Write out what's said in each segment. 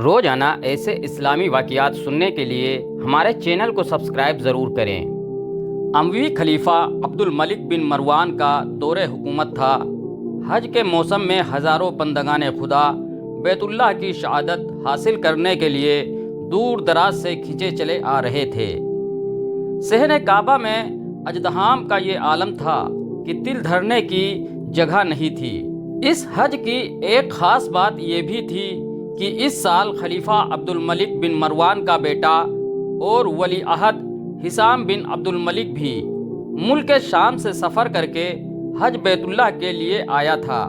روزانہ ایسے اسلامی واقعات سننے کے لیے ہمارے چینل کو سبسکرائب ضرور کریں۔ اموی خلیفہ عبد الملک بن مروان کا دور حکومت تھا۔ حج کے موسم میں ہزاروں بندگان خدا بیت اللہ کی شہادت حاصل کرنے کے لیے دور دراز سے کھنچے چلے آ رہے تھے۔ صحن کعبہ میں اژدہام کا یہ عالم تھا کہ تل دھرنے کی جگہ نہیں تھی۔ اس حج کی ایک خاص بات یہ بھی تھی کہ اس سال خلیفہ عبد الملک بن مروان کا بیٹا اور ولی عہد حسام بن عبد الملک بھی ملک شام سے سفر کر کے حج بیت اللہ کے لیے آیا تھا۔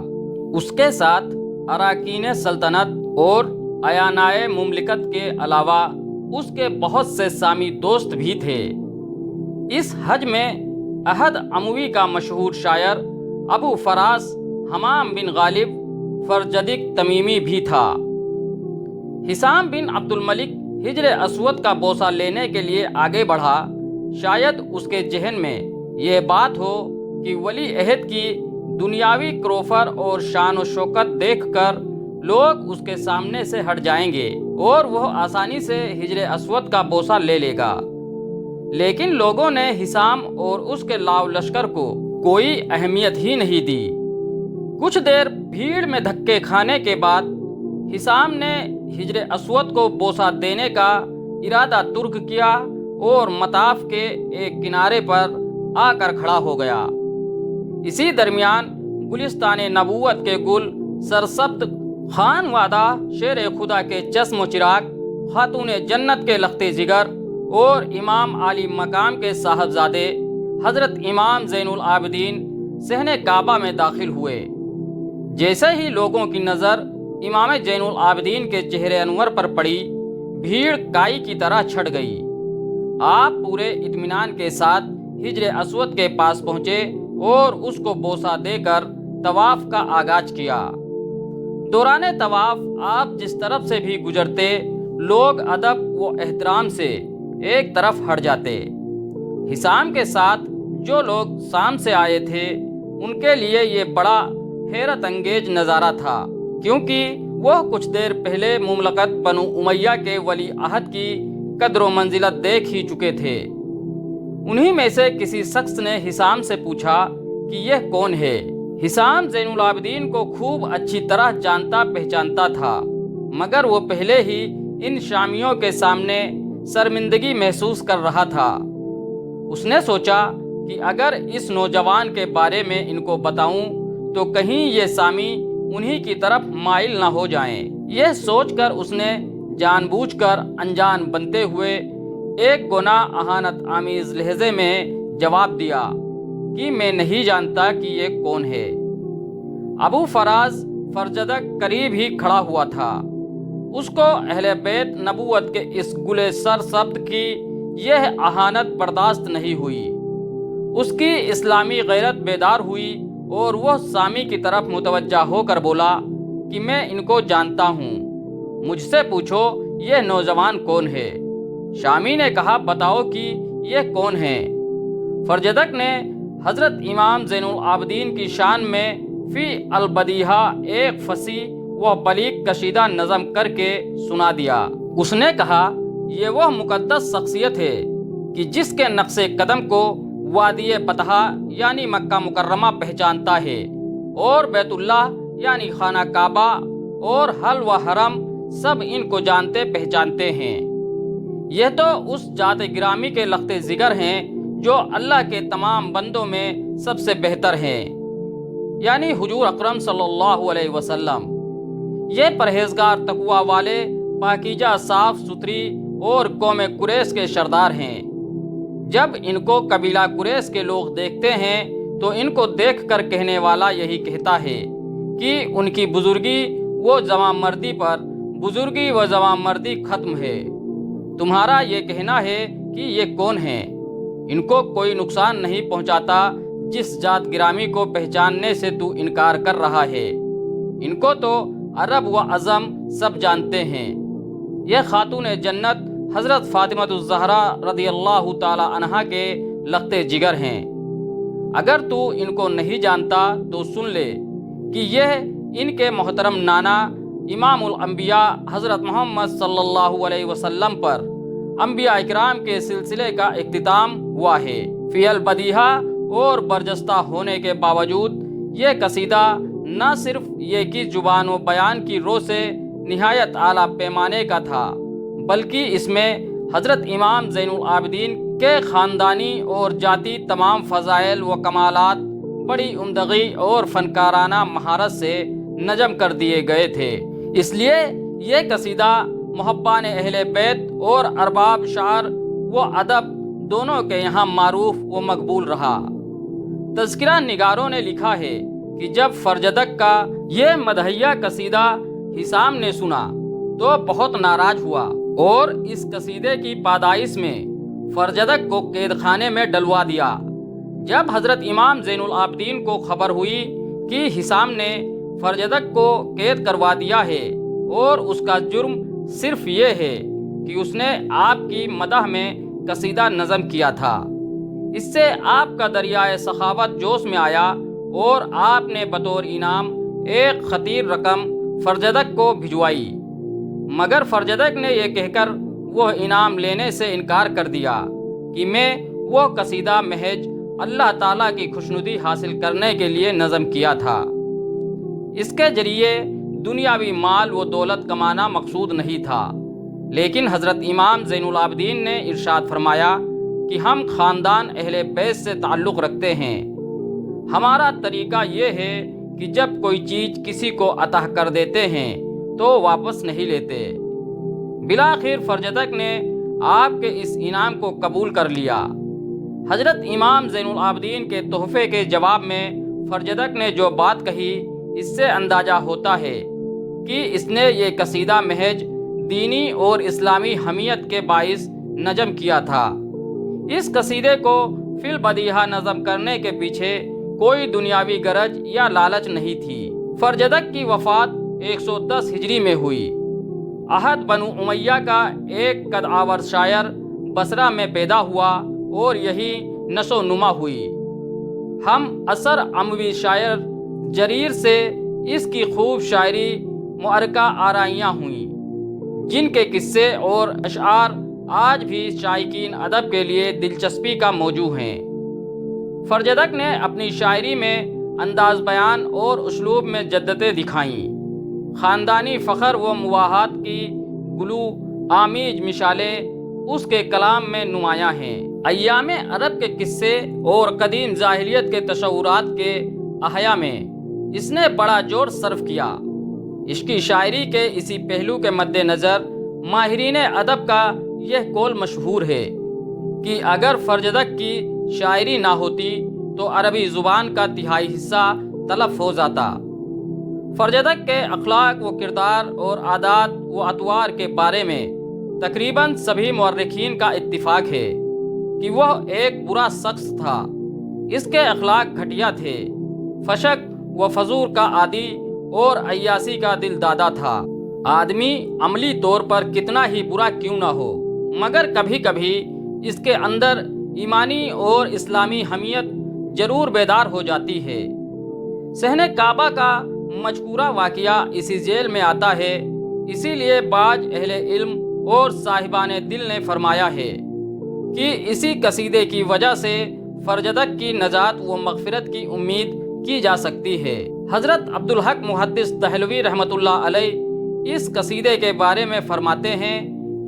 اس کے ساتھ اراکین سلطنت اور ایانائے مملکت کے علاوہ اس کے بہت سے سامی دوست بھی تھے۔ اس حج میں عہد اموی کا مشہور شاعر ابو فراس حمام بن غالب فرجدق تمیمی بھی تھا۔ حسام بن عبد الملک حجر اسود کا بوسہ لینے کے لیے آگے بڑھا۔ شاید اس کے ذہن میں یہ بات ہو کہ ولی عہد کی دنیاوی کروفر اور شان و شوکت دیکھ کر لوگ اس کے سامنے سے ہٹ جائیں گے اور وہ آسانی سے حجر اسود کا بوسہ لے لے گا۔ لیکن لوگوں نے حسام اور اس کے لاؤ لشکر کو کوئی اہمیت ہی نہیں دی۔ کچھ دیر بھیڑ میں دھکے کھانے کے بعد حسام نے حجر اسود کو بوسہ دینے کا ارادہ ترک کیا اور مطاف کے ایک کنارے پر آ کر کھڑا ہو گیا۔ اسی درمیان گلستان نبوت کے گل سرسبز خان وعدہ شیر خدا کے چشم و چراغ خاتون جنت کے لخت جگر اور امام عالی مقام کے صاحبزادے حضرت امام زین العابدین صحن کعبہ میں داخل ہوئے۔ جیسے ہی لوگوں کی نظر امام زین العابدین کے چہرے انور پر پڑی، بھیڑ کائی کی طرح چھٹ گئی۔ آپ پورے اطمینان کے ساتھ حجر اسود کے پاس پہنچے اور اس کو بوسہ دے کر طواف کا آغاز کیا۔ دوران طواف آپ جس طرف سے بھی گزرتے، لوگ ادب و احترام سے ایک طرف ہٹ جاتے۔ حسام کے ساتھ جو لوگ شام سے آئے تھے ان کے لیے یہ بڑا حیرت انگیز نظارہ تھا، کیونکہ وہ کچھ دیر پہلے مملکت بنو امیہ کے ولی عہد کی قدر و منزلت دیکھ ہی چکے تھے۔ انہی میں سے کسی شخص نے حسام سے پوچھا کہ یہ کون ہے؟ حسام زین العابدین کو خوب اچھی طرح جانتا پہچانتا تھا، مگر وہ پہلے ہی ان شامیوں کے سامنے شرمندگی محسوس کر رہا تھا۔ اس نے سوچا کہ اگر اس نوجوان کے بارے میں ان کو بتاؤں تو کہیں یہ سامی انہی کی طرف مائل نہ ہو جائیں۔ یہ سوچ کر اس نے جان بوجھ کر انجان بنتے ہوئے ایک گناہ اہانت آمیز لہجے میں جواب دیا کہ میں نہیں جانتا کہ یہ کون ہے۔ ابو فراز فرجدق قریب ہی کھڑا ہوا تھا۔ اس کو اہل بیت نبوت کے اس گلے سرسبز کی یہ اہانت برداشت نہیں ہوئی۔ اس کی اسلامی غیرت بیدار ہوئی اور وہ سامی کی طرف متوجہ ہو کر بولا کہ میں ان کو جانتا ہوں، مجھ سے پوچھو یہ نوجوان کون ہے؟ شامی نے کہا بتاؤ کہ یہ کون ہے؟ فرجدق نے حضرت امام زین العابدین کی شان میں فی البدیہہ ایک فصیح و بلیغ قصیدہ نظم کر کے سنا دیا۔ اس نے کہا یہ وہ مقدس شخصیت ہے کہ جس کے نقش قدم کو وادی بطحا یعنی مکہ مکرمہ پہچانتا ہے، اور بیت اللہ یعنی خانہ کعبہ اور حل و حرم سب ان کو جانتے پہچانتے ہیں۔ یہ تو اس ذات گرامی کے لخت جگر ہیں جو اللہ کے تمام بندوں میں سب سے بہتر ہیں، یعنی حضور اکرم صلی اللہ علیہ وسلم۔ یہ پرہیزگار تقوی والے، پاکیزہ، صاف ستھری اور قوم قریش کے سردار ہیں۔ جب ان کو قبیلہ قریش کے لوگ دیکھتے ہیں تو ان کو دیکھ کر کہنے والا یہی کہتا ہے کہ ان کی بزرگی و جوان مردی پر بزرگی و جوان مردی ختم ہے۔ تمہارا یہ کہنا ہے کہ یہ کون ہیں؟ ان کو کوئی نقصان نہیں پہنچاتا جس ذات گرامی کو پہچاننے سے تو انکار کر رہا ہے۔ ان کو تو عرب و عجم سب جانتے ہیں۔ یہ خاتون جنت حضرت فاطمہ الزہرا رضی اللہ تعالی عنہا کے لخت جگر ہیں۔ اگر تو ان کو نہیں جانتا تو سن لے کہ یہ ان کے محترم نانا امام الانبیاء حضرت محمد صلی اللہ علیہ وسلم پر انبیاء اکرام کے سلسلے کا اختتام ہوا ہے۔ فی البدیہہ اور برجستہ ہونے کے باوجود یہ قصیدہ نہ صرف ایک ہی زبان و بیان کی رو سے نہایت اعلیٰ پیمانے کا تھا، بلکہ اس میں حضرت امام زین العابدین کے خاندانی اور ذاتی تمام فضائل و کمالات بڑی عمدگی اور فنکارانہ مہارت سے نظم کر دیے گئے تھے۔ اس لیے یہ قصیدہ محبان اہل بیت اور ارباب شعر و ادب دونوں کے یہاں معروف و مقبول رہا۔ تذکرہ نگاروں نے لکھا ہے کہ جب فرجدق کا یہ مدحیہ قصیدہ حسام نے سنا تو بہت ناراض ہوا اور اس قصیدے کی پاداش میں فرجدق کو قید خانے میں ڈلوا دیا۔ جب حضرت امام زین العابدین کو خبر ہوئی کہ حسام نے فرجدق کو قید کروا دیا ہے اور اس کا جرم صرف یہ ہے کہ اس نے آپ کی مدح میں قصیدہ نظم کیا تھا، اس سے آپ کا دریائے سخاوت جوش میں آیا اور آپ نے بطور انعام ایک خطیر رقم فرجدق کو بھجوائی، مگر فرجدق نے یہ کہہ کر وہ انعام لینے سے انکار کر دیا کہ میں وہ قصیدہ محض اللہ تعالیٰ کی خوشنودی حاصل کرنے کے لیے نظم کیا تھا۔ اس کے ذریعے دنیاوی مال و دولت کمانا مقصود نہیں تھا، لیکن حضرت امام زین العابدین نے ارشاد فرمایا کہ ہم خاندان اہل بیت سے تعلق رکھتے ہیں، ہمارا طریقہ یہ ہے کہ جب کوئی چیز کسی کو عطا کر دیتے ہیں تو واپس نہیں لیتے۔ بالآخر فرجدق نے آپ کے اس انعام کو قبول کر لیا۔ حضرت امام زین العابدین کے تحفے کے جواب میں فرجدق نے جو بات کہی، اس سے اندازہ ہوتا ہے کہ اس نے یہ قصیدہ محض دینی اور اسلامی حمیت کے باعث نظم کیا تھا۔ اس قصیدے کو فی البدیہہ نظم کرنے کے پیچھے کوئی دنیاوی غرض یا لالچ نہیں تھی۔ فرجدق کی وفات 110 ہجری میں ہوئی۔ احد بنو امیہ کا ایک قد آور شاعر بصرہ میں پیدا ہوا اور یہی نشو و نما ہوئی۔ ہم اثر اموی شاعر جریر سے اس کی خوب شاعری معرکہ آرائیاں ہوئیں، جن کے قصے اور اشعار آج بھی شائقین ادب کے لیے دلچسپی کا موضوع ہیں۔ فرجدق نے اپنی شاعری میں انداز بیان اور اسلوب میں جدتیں دکھائیں۔ خاندانی فخر و مواحات کی گلو آمیز مثالیں اس کے کلام میں نمایاں ہیں۔ ایام عرب کے قصے اور قدیم جاہلیت کے تصورات کے احیاء میں اس نے بڑا زور صرف کیا۔ اس کی شاعری کے اسی پہلو کے مد نظر ماہرین ادب کا یہ قول مشہور ہے کہ اگر فرجدق کی شاعری نہ ہوتی تو عربی زبان کا تہائی حصہ تلف ہو جاتا۔ فرجدق کے اخلاق و کردار اور عادات و اطوار کے بارے میں تقریباً سبھی مورخین کا اتفاق ہے کہ وہ ایک برا شخص تھا۔ اس کے اخلاق گھٹیا تھے، فحش و فجور کا عادی اور عیاسی کا دل دادا تھا۔ آدمی عملی طور پر کتنا ہی برا کیوں نہ ہو، مگر کبھی کبھی اس کے اندر ایمانی اور اسلامی حمیت ضرور بیدار ہو جاتی ہے۔ صحن کعبہ کا مذکورہ واقعہ اسی ذیل میں آتا ہے، اسی لیے بعض اہل علم اور صاحبان دل نے فرمایا ہے کہ اسی قصیدے کی وجہ سے فرجدق کی نجات و مغفرت کی امید کی جا سکتی ہے۔ حضرت عبدالحق محدث دہلوی رحمۃ اللہ علیہ اس قصیدے کے بارے میں فرماتے ہیں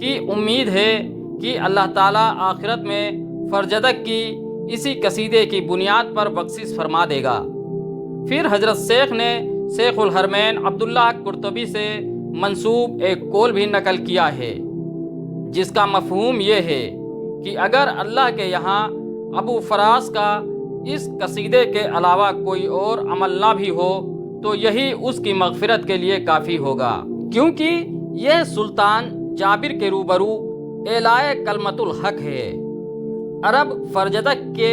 کہ امید ہے کہ اللہ تعالیٰ آخرت میں فرجدق کی اسی قصیدے کی بنیاد پر بخشش فرما دے گا۔ پھر حضرت شیخ نے شیخ الحرمین عبداللہ قرطبی سے منسوب ایک قول بھی نقل کیا ہے، جس کا مفہوم یہ ہے کہ اگر اللہ کے یہاں ابو فراس کا اس قصیدے کے علاوہ کوئی اور عمل نہ بھی ہو تو یہی اس کی مغفرت کے لیے کافی ہوگا، کیونکہ یہ سلطان جابر کے روبرو اعلائے کلمت الحق ہے۔ عرب فرجدق کے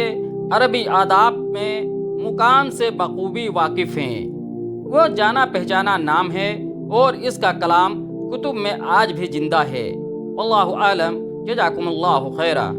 عربی آداب میں مقام سے بخوبی واقف ہیں، وہ جانا پہچانا نام ہے اور اس کا کلام کتب میں آج بھی زندہ ہے۔ واللہ عالم، جزاکم اللہ خیرہ۔